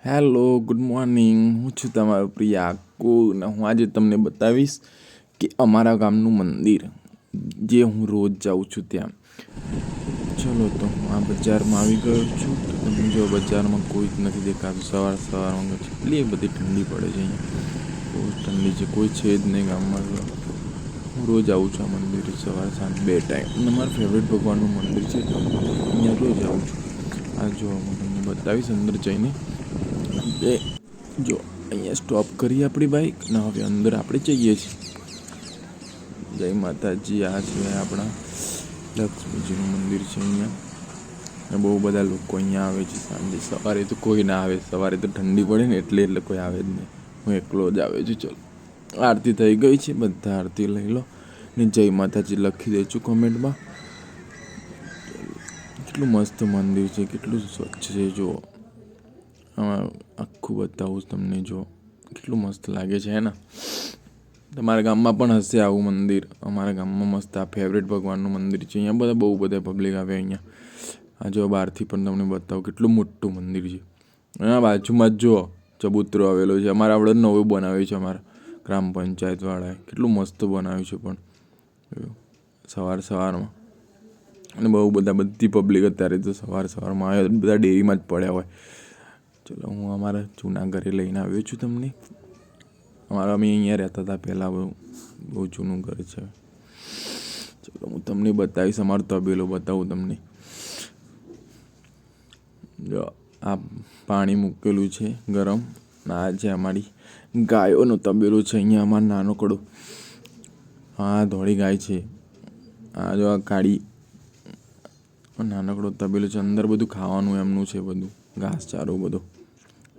Hello, good morning. હું છું તમારો પ્રિય આકુ અને હું આજે તમને બતાવીશ કે અમારા ગામનું મંદિર જે હું રોજ જાઉં છું ત્યાં. ચલો તો હું આ બજારમાં આવી ગયો છું. તો તમે જો બજારમાં કોઈ જ નથી દેખાતું. સવારમાં એટલી બધી ઠંડી પડે છે અહીંયા. બહુ ઠંડી છે, કોઈ છે જ નહીં ગામમાં. હું રોજ આવું છું આ મંદિર સવાર સાંજ 2 ટાઈમ. અને મારું ફેવરેટ ભગવાનનું મંદિર છે તો અહીંયા રોજ આવું છું. આ જો હું તમને બતાવીશ અંદર જઈને. જો અહીંયા સ્ટોપ કરીએ આપણી બાઈક ને હવે અંદર આપણે જઈએ છીએ. જય માતાજી. આ છે આપણા લક્ષ્મીજીનું મંદિર છે અહીંયા. ને બહુ બધા લોકો અહીંયા આવે છે સાંજે. સવારે તો કોઈ ના આવે, સવારે તો ઠંડી પડે ને એટલે કોઈ આવે જ નહીં. હું એકલો જ આવે છું. ચલો, આરતી થઈ ગઈ છે, બધા આરતી લઈ લો ને જય માતાજી લખી દેજો કોમેન્ટમાં. કેટલું મસ્ત મંદિર છે, કેટલું સ્વચ્છ છે. જો આખું બતાવું તમને, જો કેટલું મસ્ત લાગે છે ને. તમારા ગામમાં પણ હશે આવું મંદિર. અમારા ગામમાં મસ્ત આ ફેવરેટ ભગવાનનું મંદિર છે. અહીંયા બહુ બધા પબ્લિક આવે અહીંયા. આ જો બહારથી પણ તમને બતાવું કેટલું મોટું મંદિર છે. આ બાજુમાં જ જો ચબૂતરો આવેલો છે. અમારા આપણે નવું બનાવ્યું છે અમારા ગ્રામ પંચાયતવાળાએ. કેટલું મસ્ત બનાવ્યું છે પણ સવારમાં. અને બધી પબ્લિક અત્યારે તો સવારમાં આવે, બધા ડેરીમાં જ પડ્યા હોય. ચલો, હું અમારા જૂના ઘરે લઈને આવ્યો છું તમને. અમે અહીંયા રહેતા હતા પહેલાં. બહુ જૂનું ઘર છે. ચલો, હું તમને બતાવીશ. અમારો તબેલો બતાવું તમને. જો આ પાણી મૂકેલું છે ગરમ. આ છે અમારી ગાયોનો તબેલો છે અહીંયા. અમારો નાનકડો હા ધોળી ગાય છે. આ જો આ કાળી નાનકડો તબેલો છે. અંદર બધું ખાવાનું એમનું છે, બધું ઘાસચારો બધો.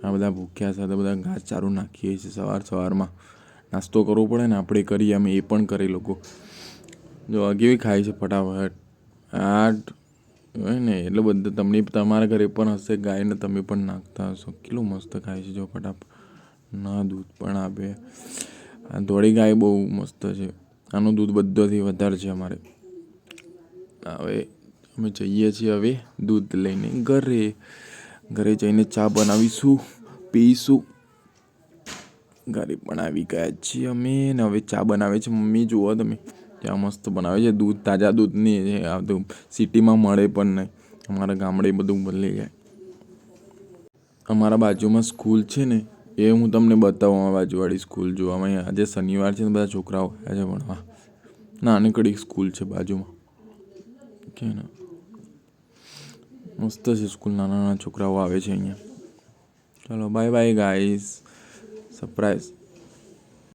આ બધા ભૂખ્યા સાથે બધા ઘાસચારો નાખીએ છીએ સવારમાં. નાસ્તો કરવો પડે ને, આપણે કરીએ, અમે એ પણ કરે લોકો. જો કેવી ખાય છે ફટાફટ. હોય ને એટલે બધા તમારા ઘરે પણ હશે ગાયને, તમે પણ નાખતા હશો. કેટલું મસ્ત ખાય છે જો ફટાફટ. ના દૂધ પણ આપે. આ ધોળી ગાય બહુ મસ્ત છે. આનું દૂધ બધાથી વધારે છે અમારે. હવે અમે જઈએ છીએ હવે દૂધ લઈને ઘરે જઈને ચા બનાવીશું, પીશું. ઘરે પણ આવી ગયા છીએ અમે ને હવે ચા બનાવે છે મમ્મી. જુઓ તમે, ચા મસ્ત બનાવે છે. દૂધ તાજા દૂધની છે. આ તો સિટીમાં મળે પણ નહીં. અમારા ગામડે બધું મળી જાય. અમારા બાજુમાં સ્કૂલ છે ને, એ હું તમને બતાવું. અમારા બાજુવાળી સ્કૂલ જોવામાં. આજે શનિવાર છે ને, બધા છોકરાઓ આવ્યા છે ભણવા. નાનકડી સ્કૂલ છે બાજુમાં. કે ને મસ્ત છે સ્કૂલ. નાના છોકરાઓ આવે છે અહીંયા. ચલો, બાય બાય ગાઈસ. સરપ્રાઈઝ.